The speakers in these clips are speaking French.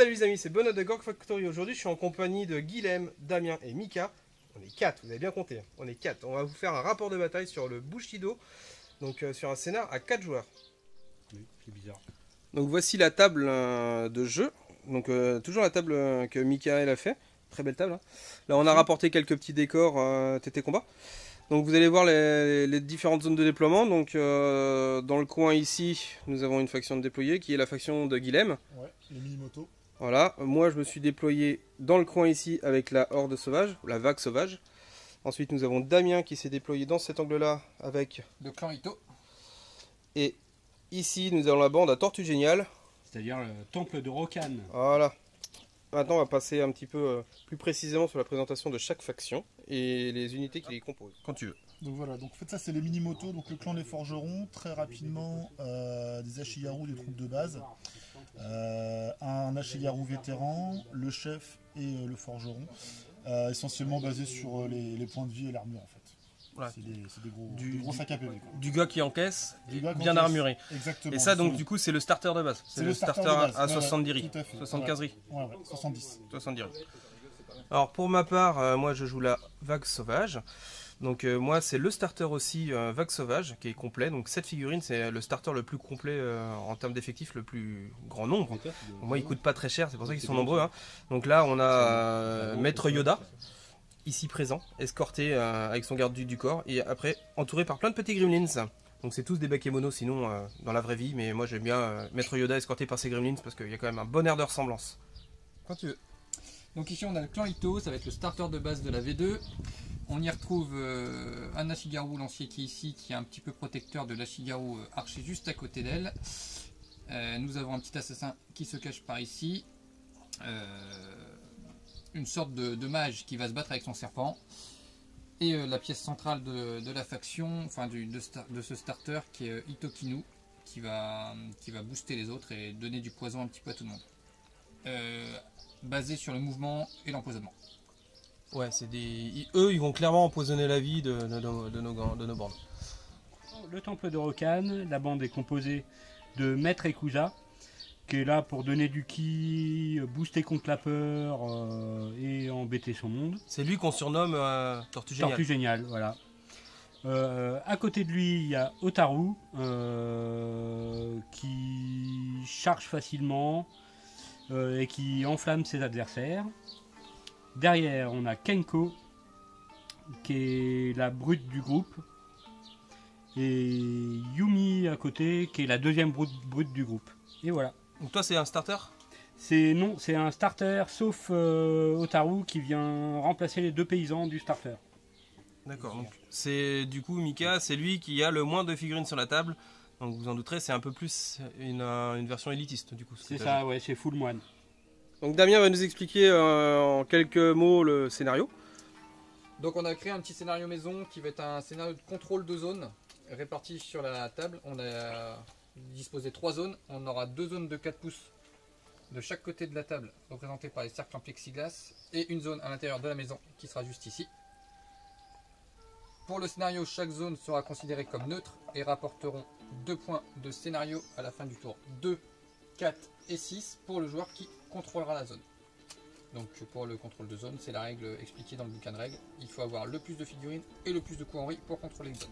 Salut les amis, c'est Benoît de Gorg Factory. Aujourd'hui, je suis en compagnie de Guilhem, Damien et Mika. On est 4, vous avez bien compté. On est 4. On va vous faire un rapport de bataille sur le Bushido. Donc sur un scénar à 4 joueurs. Oui, c'est bizarre. Donc voici la table de jeu. Donc toujours la table que Mikael a fait. Très belle table. Hein. Là, on a rapporté quelques petits décors TT Combat. Donc vous allez voir les différentes zones de déploiement. Donc dans le coin ici, nous avons une faction de déployés qui est la faction de Guilhem. Ouais, les mini-motos. Voilà, moi je me suis déployé dans le coin ici avec la horde sauvage, la vague sauvage. Ensuite nous avons Damien qui s'est déployé dans cet angle-là avec le clan Ito. Et ici nous avons la bande à Tortue Géniale. C'est-à-dire le temple de Rokan. Voilà. Maintenant on va passer un petit peu plus précisément sur la présentation de chaque faction et les unités qui les composent. Quand tu veux. Donc voilà, donc en fait ça c'est les mini-motos, donc le clan des forgerons, très rapidement des Ashigaru, des troupes de base, un Ashigaru vétéran, le chef et le forgeron, essentiellement basé sur les points de vie et l'armure en fait. Voilà. C'est des gros sacs à PV. Du gars qui encaisse, gars bien armuré. Exactement. Et ça donc du coup c'est le starter de base. C'est le starter à 70 ris, 75 ris. Ouais, 70. 70 ris. Alors pour ma part, moi je joue la vague sauvage. Donc moi c'est le starter aussi vague sauvage qui est complet. Donc cette figurine c'est le starter le plus complet en termes d'effectifs, le plus grand nombre. Moi il coûte pas très cher, c'est pour ça qu'ils sont nombreux. Hein. Donc là on a Maître Yoda, ici présent, escorté avec son garde du corps. Et après entouré par plein de petits gremlins. Donc c'est tous des bakemonos sinon dans la vraie vie. Mais moi j'aime bien Maître Yoda escorté par ces gremlins parce qu'il y a quand même un bon air de ressemblance. Quand tu veux. Donc ici on a le clan Ito, ça va être le starter de base de la V2. On y retrouve un Ashigaru lancier qui est ici, qui est un petit peu protecteur de l'Ashigaru archer juste à côté d'elle. Nous avons un petit assassin qui se cache par ici. Une sorte de mage qui va se battre avec son serpent. Et la pièce centrale de la faction, enfin de ce starter qui est Itokinu, qui va booster les autres et donner du poison un petit peu à tout le monde. Basé sur le mouvement et l'empoisonnement. Ouais, c'est des. Eux, ils vont clairement empoisonner la vie de nos bandes. Le temple de Rokan, la bande est composée de Maître Ekusa, qui est là pour donner du ki, booster contre la peur et embêter son monde. C'est lui qu'on surnomme Tortue Géniale. Tortue Géniale, voilà. À côté de lui, il y a Otaru, qui charge facilement et qui enflamme ses adversaires. Derrière, on a Kenko, qui est la brute du groupe, et Yumi à côté, qui est la deuxième brute du groupe. Et voilà. Donc toi, c'est un starter? Non, c'est un starter, sauf Otaru, qui vient remplacer les deux paysans du starter. D'accord, donc c'est du coup Mika, c'est lui qui a le moins de figurines sur la table. Donc vous en douterez, c'est un peu plus une version élitiste du coup. C'est ça, ouais, c'est full moine. Donc Damien va nous expliquer en quelques mots le scénario. Donc on a créé un petit scénario maison qui va être un scénario de contrôle de zones réparti sur la table. On a disposé 3 zones. On aura 2 zones de 4 pouces de chaque côté de la table représentées par les cercles en plexiglas et une zone à l'intérieur de la maison qui sera juste ici. Pour le scénario, chaque zone sera considérée comme neutre et rapporteront 2 points de scénario à la fin du tour. 2, 4 et 6 pour le joueur qui contrôlera la zone. Donc pour le contrôle de zone, c'est la règle expliquée dans le bouquin de règles. Il faut avoir le plus de figurines et le plus de coups en riz pour contrôler une zone.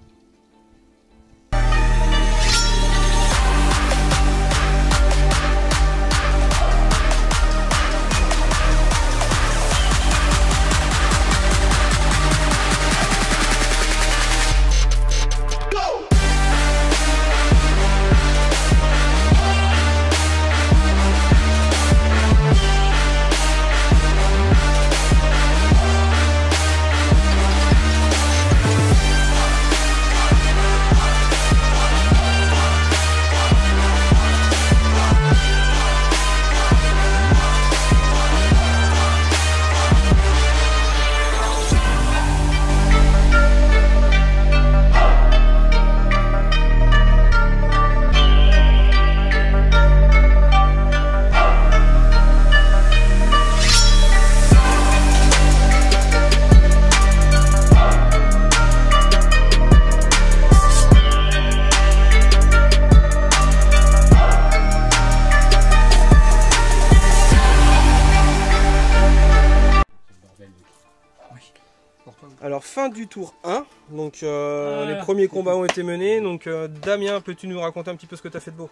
toi. Alors fin du tour 1, donc Ah, les premiers combats ont été menés, donc Damien, peux-tu nous raconter un petit peu ce que tu as fait de beau?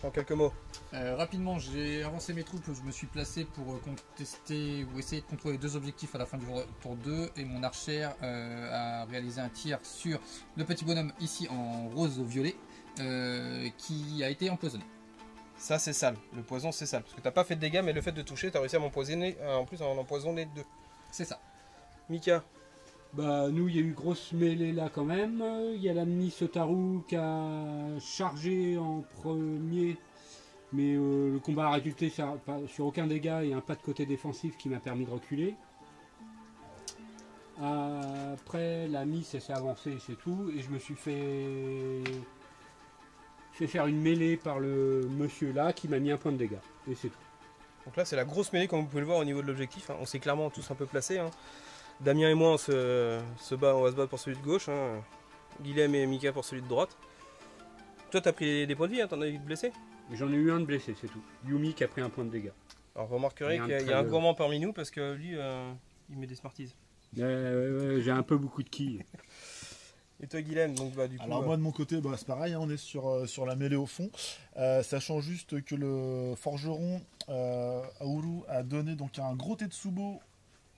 En quelques mots. Rapidement, j'ai avancé mes troupes, je me suis placé pour contester ou essayer de contrôler 2 objectifs à la fin du tour 2 et mon archère a réalisé un tir sur le petit bonhomme ici en rose-violet qui a été empoisonné. Ça c'est sale, le poison c'est sale, parce que t'as pas fait de dégâts, mais le fait de toucher, t'as réussi à m'empoisonner, en plus en empoisonner 2. C'est ça. Mika, Bah, nous, il y a eu grosse mêlée là quand même. Il y a l'ami Sotaru qui a chargé en premier, mais le combat a résulté sur aucun dégât et un pas de côté défensif qui m'a permis de reculer. Après, l'ami s'est avancé, c'est tout, et je me suis fait faire une mêlée par le monsieur là qui m'a mis un point de dégâts, et c'est tout. donc là c'est la grosse mêlée comme vous pouvez le voir au niveau de l'objectif, hein. On s'est clairement tous un peu placés. Hein. Damien et moi on va se battre pour celui de gauche, hein. Guilhem et Mika pour celui de droite. Toi t'as pris des points de vie, hein, t'en as eu de blessés. J'en ai eu un de blessé, c'est tout. Yumi qui a pris un point de dégâts. Alors vous remarquerez Et un qu'il y a très un violent. gourmand parmi nous parce que lui il met des Smarties. Ouais, j'ai un peu beaucoup de quilles. Et toi Guilhem, donc bah du coup... Alors moi de mon côté, bah, c'est pareil, hein, on est sur la mêlée au fond. Sachant juste que le forgeron Auru a donné donc un gros Tetsubo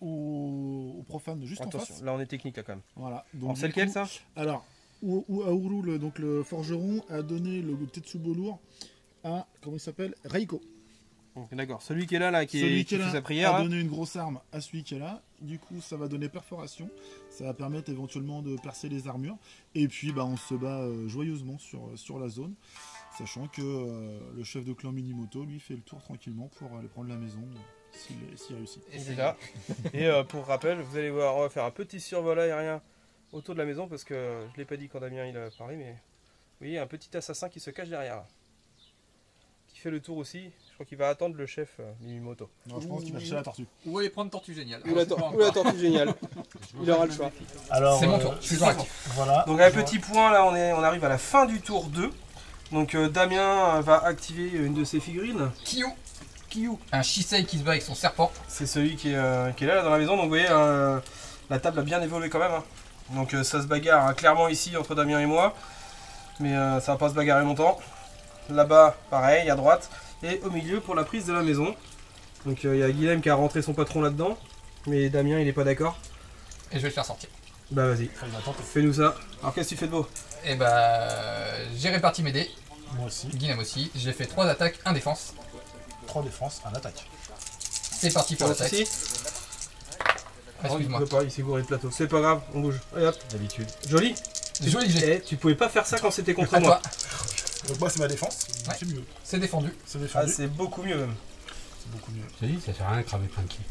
au profane juste en attention, face. là on est technique là quand même. Voilà. Donc, Alors c'est du lequel coup, ça? Alors, Auru, donc le forgeron, a donné le Tetsubo lourd à, comment il s'appelle, Reiko. Donc, d'accord, celui qui est là qui Celui fait là sa prière. a Hein. donné une grosse arme à celui qui est là. Du coup, ça va donner perforation. Ça va permettre éventuellement de percer les armures. Et puis, bah, on se bat joyeusement sur la zone. Sachant que le chef de clan Minimoto, lui, fait le tour tranquillement pour aller prendre la maison s'il réussit. Et Il est là. Et pour rappel, vous allez voir, on va faire un petit survol aérien autour de la maison parce que je ne l'ai pas dit quand Damien il a parlé, mais vous voyez un petit assassin qui se cache derrière. Qui fait le tour aussi. Je crois qu'il va attendre le chef Minimoto. Non, je pense qu'il va chercher la tortue. Ou aller prendre Tortue Géniale. Ou la tortue géniale. Il aura le choix. Alors, C'est mon tour, je suis toujours actif. Voilà. Donc un petit point là, on arrive à la fin du tour 2. Donc Damien va activer une de ses figurines. Kyu, Kyu. un Shisei qui se bat avec son serpent. C'est celui qui est là dans la maison. Donc vous voyez, la table a bien évolué quand même. Hein. Donc ça se bagarre hein, clairement ici entre Damien et moi. Mais ça va pas se bagarrer longtemps. Là-bas, pareil, à droite. Et au milieu pour la prise de la maison. Donc il y a Guilhem qui a rentré son patron là-dedans. Mais Damien il est pas d'accord. Et je vais le faire sortir. Bah vas-y, fais-nous ça. Alors qu'est-ce que tu fais de beau? Et bah j'ai réparti mes dés. Moi aussi. Guilhem aussi. J'ai fait 3 attaques, 1 défense. 3 défenses, 1 attaque. C'est parti pour l'attaque. Ici. Excuse-moi. Il peut pas, il s'est gouré de plateau. C'est pas grave, on bouge. Allez hop. D'habitude. Joli. Joli jet. Eh, tu pouvais pas faire ça quand c'était contre À moi. toi. Donc moi c'est ma défense. Ouais. C'est mieux. C'est défendu. C'est Ah, défendu. c'est beaucoup mieux même. C'est beaucoup mieux. Je te dis, ça sert à rien de cramer plein de quilles.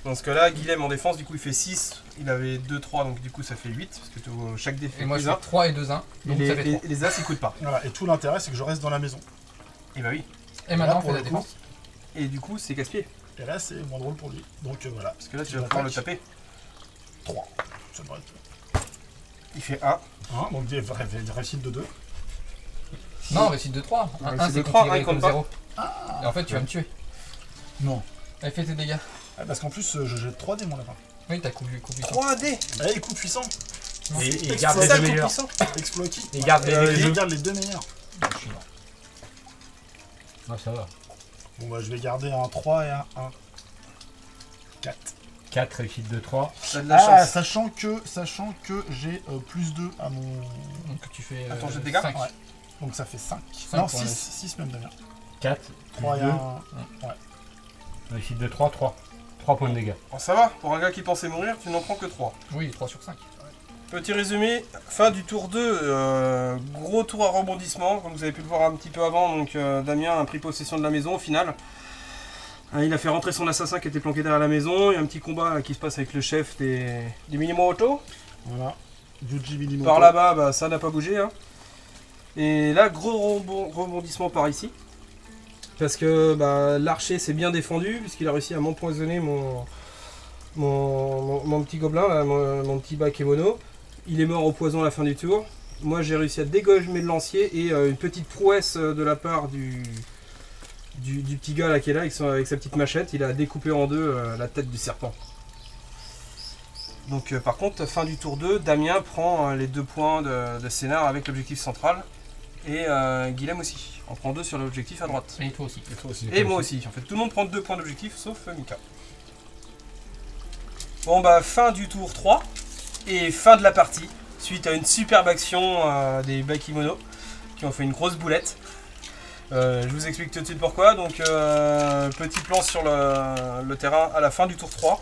Dans ce cas-là, Guilhem en défense, du coup il fait 6. Il avait 2-3, donc du coup ça fait 8. Parce que chaque dé fait Et moi je plus fais 1. 3 et 2 1. Et Donc ça fait 3. les as ils coûtent pas. Voilà. Et tout l'intérêt c'est que je reste dans la maison. Et bah oui. Et maintenant on pour fait la le coup. défense. Et du coup c'est casse-pied. Et là c'est moins drôle pour lui. Donc voilà. Parce que là tu Je vas pouvoir le l'attaque. taper. 3. Ça devrait être Il fait 1. 1. Donc des réussites de 2. Non, réussite de 3. Ouais, 1 c'est c'est de 3, considéré il comme compte pas. 0. Et en fait tu vas me tuer. Non. Allez fais tes dégâts. Ah, parce qu'en plus je jette 3 dés mon lapin. Oui t'as coupé. 3D. Allez, coup puissant. Et il C'est garde les ça deux le coup meilleurs. puissant. Exploit qui Il garde les Je deux. garde les 2 meilleurs. Je suis là. Ah, ça va. Bon bah je vais garder un 3 et un 1. 4. 4 réussites de 3. T'as de la Ah, chance. sachant que j'ai plus 2 à mon... Donc tu fais. Attends, jet de dégâts. 5. Ouais. Donc ça fait 5. Cinq Non, pour 6 même d'ailleurs. 4. 3 et 2. 1. Réussite de 3, 3. 3 points de dégâts. Bon, ça va, pour un gars qui pensait mourir, tu n'en prends que 3. Oui 3 sur 5. Petit résumé, fin du tour 2, gros tour à rebondissement, comme vous avez pu le voir un petit peu avant, donc Damien a pris possession de la maison au final. Il a fait rentrer son assassin qui était planqué derrière la maison, il y a un petit combat là, qui se passe avec le chef des Minimoto. Voilà. Yuji Minimoto. Par là-bas, bah, ça n'a pas bougé. Hein. Et là, gros rebondissement par ici. Parce que bah, l'archer s'est bien défendu, puisqu'il a réussi à m'empoisonner mon petit gobelin, là, mon petit bakemono. Il est mort au poison à la fin du tour. Moi j'ai réussi à dégommer le lancier et une petite prouesse de la part du petit gars là qui est là avec sa petite machette. Il a découpé en deux la tête du serpent. Donc par contre, fin du tour 2, Damien prend les 2 points de scénar avec l'objectif central. Et Guilhem aussi. On prend 2 sur l'objectif à droite. Et toi aussi. Et moi aussi. En fait, tout le monde prend 2 points d'objectif, sauf Mika. Bon bah, fin du tour 3. Et fin de la partie. Suite à une superbe action des Bakimono, qui ont fait une grosse boulette. Je vous explique tout de suite pourquoi. Donc, petit plan sur le terrain à la fin du tour 3.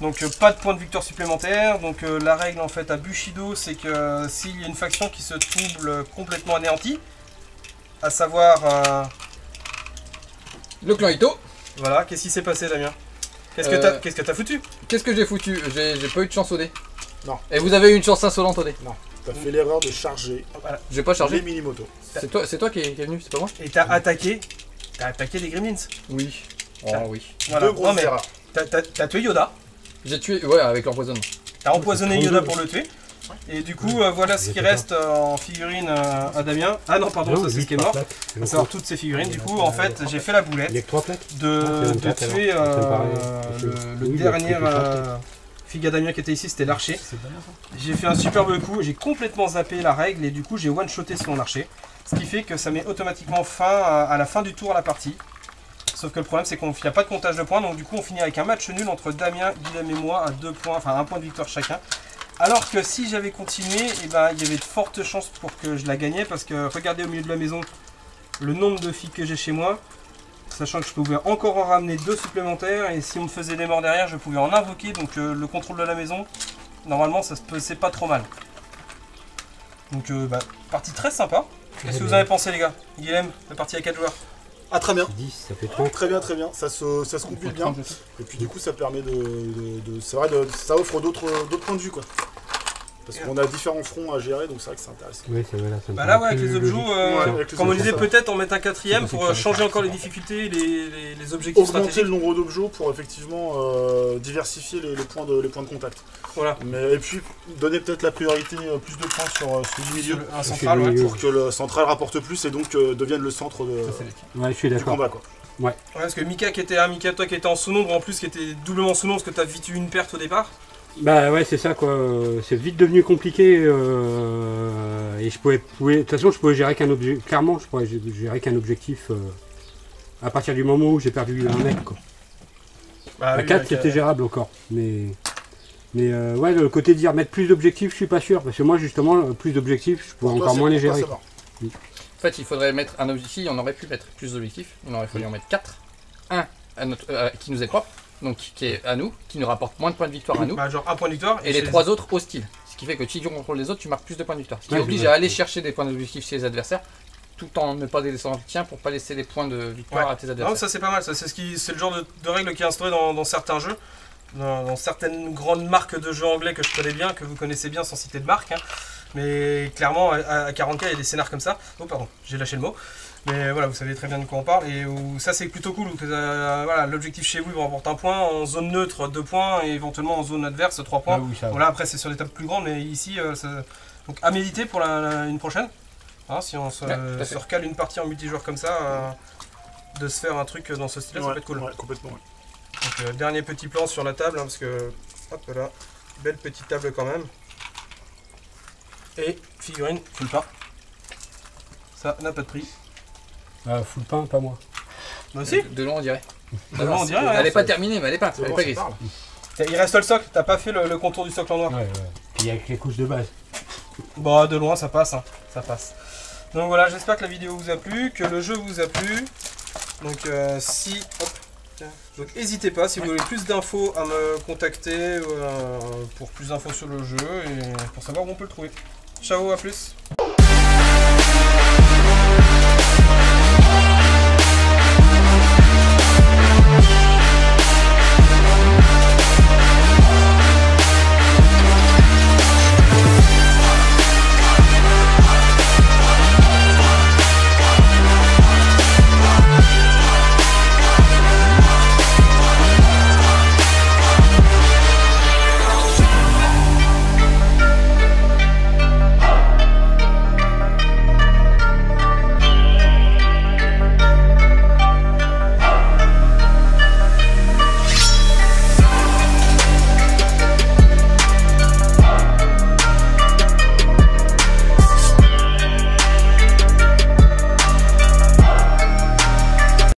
Donc pas de points de victoire supplémentaires. Donc la règle en fait à Bushido, c'est que s'il y a une faction qui se trouve complètement anéantie, à savoir le clan Ito. Voilà, qu'est-ce qui s'est passé Damien? Qu'est-ce que t'as foutu? Qu'est-ce que j'ai foutu? J'ai pas eu de chance au dé. Non. Et vous avez eu une chance insolente au dé. Non, t'as fait l'erreur de charger J'ai pas chargé. les mini-motos. C'est toi qui est venu, c'est pas moi? Et t'as attaqué des Gremlins. Oui. Oh oui. Voilà. Deux grosses erreurs. T'as tué Yoda. J'ai tué, ouais, avec l'empoisonnement. T'as empoisonné Yoda pour le tuer. Et du coup, voilà ce qui reste en figurine à Damien. Ah non, pardon, ça c'est ce qui est mort. À savoir toutes ces figurines. Du coup, en fait, j'ai fait la boulette de tuer le dernier figue à Damien qui était ici, c'était l'archer. J'ai fait un superbe coup, j'ai complètement zappé la règle et du coup, j'ai one-shoté son archer. Ce qui fait que ça met automatiquement fin à la fin du tour à la partie. Sauf que le problème, c'est qu'il n'y a pas de comptage de points. Donc du coup, on finit avec un match nul entre Damien, Guilhem et moi à 2 points, enfin 1 point de victoire chacun. Alors que si j'avais continué, eh ben, il y avait de fortes chances pour que je la gagnais. Parce que regardez au milieu de la maison le nombre de filles que j'ai chez moi. Sachant que je pouvais encore en ramener 2 supplémentaires. Et si on me faisait des morts derrière, je pouvais en invoquer. Donc le contrôle de la maison, normalement, ça se passait pas trop mal. Donc partie très sympa. Qu'est-ce que vous avez pensé les gars? Guilhem, la partie à 4 joueurs. Ah très bien. 10, ça fait 30. Très bien, ça se compile bien. Et puis du coup ça permet c'est vrai, ça offre d'autres points de vue quoi. Parce qu'on a différents fronts à gérer, donc c'est vrai que c'est intéressant. Oui, c'est vrai, là, ça me Bah là, paraît ouais, avec plus les objets, logique. comme on disait, peut-être en mettre un 4ème pour changer encore les difficultés, les objectifs Augmenter stratégiques. le nombre d'objets pour effectivement diversifier les points de contact. Voilà. Et puis donner peut-être la priorité, plus de points sur celui du milieu. Un central, ouais. Pour que le central rapporte plus et donc devienne le centre Ouais, je suis du d'accord. combat quoi. Ouais, parce que Mika qui était Mika, toi qui était en sous-nombre, en plus qui était doublement sous-nombre parce que t'as vite eu une perte au départ. Bah ouais, c'est ça quoi. C'est vite devenu compliqué et je pouvais. De toute façon, je pouvais gérer qu'un objectif. Clairement, je pourrais gérer qu'un objectif à partir du moment où j'ai perdu un mec quoi. Bah, À oui, 4, c'était gérable encore. Mais ouais, le côté de dire mettre plus d'objectifs, je suis pas sûr. Parce que moi, justement, plus d'objectifs, je pouvais encore moins les gérer. Quoi. En fait, il faudrait mettre un objectif, on aurait pu mettre plus d'objectifs, il aurait fallu en mettre 4. Un qui nous est propre, donc qui est à nous, qui nous rapporte moins de points de victoire à nous, Bah, genre un point de victoire. et les 3 autres hostiles. Ce qui fait que si tu contrôles les autres, tu marques plus de points de victoire. Ce qui Ouais, oblige ouais. à aller chercher des points d'objectif chez les adversaires, tout en ne pas délaissant le tien pour pas laisser des points de victoire Ouais. à tes Non, adversaires. ça c'est pas mal, ça c'est le genre de règle qui est instaurée dans certains jeux, dans certaines grandes marques de jeux anglais que je connais bien, que vous connaissez bien sans citer de marque. Hein. Mais clairement, à 40K, il y a des scénars comme ça. Oh pardon, j'ai lâché le mot. Mais voilà, vous savez très bien de quoi on parle. Et où ça c'est plutôt cool. Voilà, l'objectif chez vous, il vous rapporte 1 point, en zone neutre 2 poins, et éventuellement en zone adverse 3 points. Ah oui, ça va. Voilà, après c'est sur des tables plus grandes, mais ici, donc à méditer pour une prochaine. Hein, si on se recale une partie en multijoueur comme ça, de se faire un truc dans ce style-là, ça peut être cool. Ouais, complètement. Ouais. Donc, dernier petit plan sur la table, hein, parce que, hop là, belle petite table quand même. Et figurine, full pain. Ça n'a pas de prix. Full pain, pas moi. Moi aussi. De loin, on dirait. De loin, on dirait, ouais. Elle est pas terminée, mais elle est pas, elle est pas grise. Il reste le socle, t'as pas fait le contour du socle en noir. Ouais, ouais. Puis avec les couches de base. Bon, de loin, ça passe, hein. Ça passe. Donc voilà, j'espère que la vidéo vous a plu, que le jeu vous a plu. Donc si... Hop. Donc n'hésitez pas, si vous voulez plus d'infos, à me contacter pour plus d'infos sur le jeu et pour savoir où on peut le trouver. Ciao, à plus.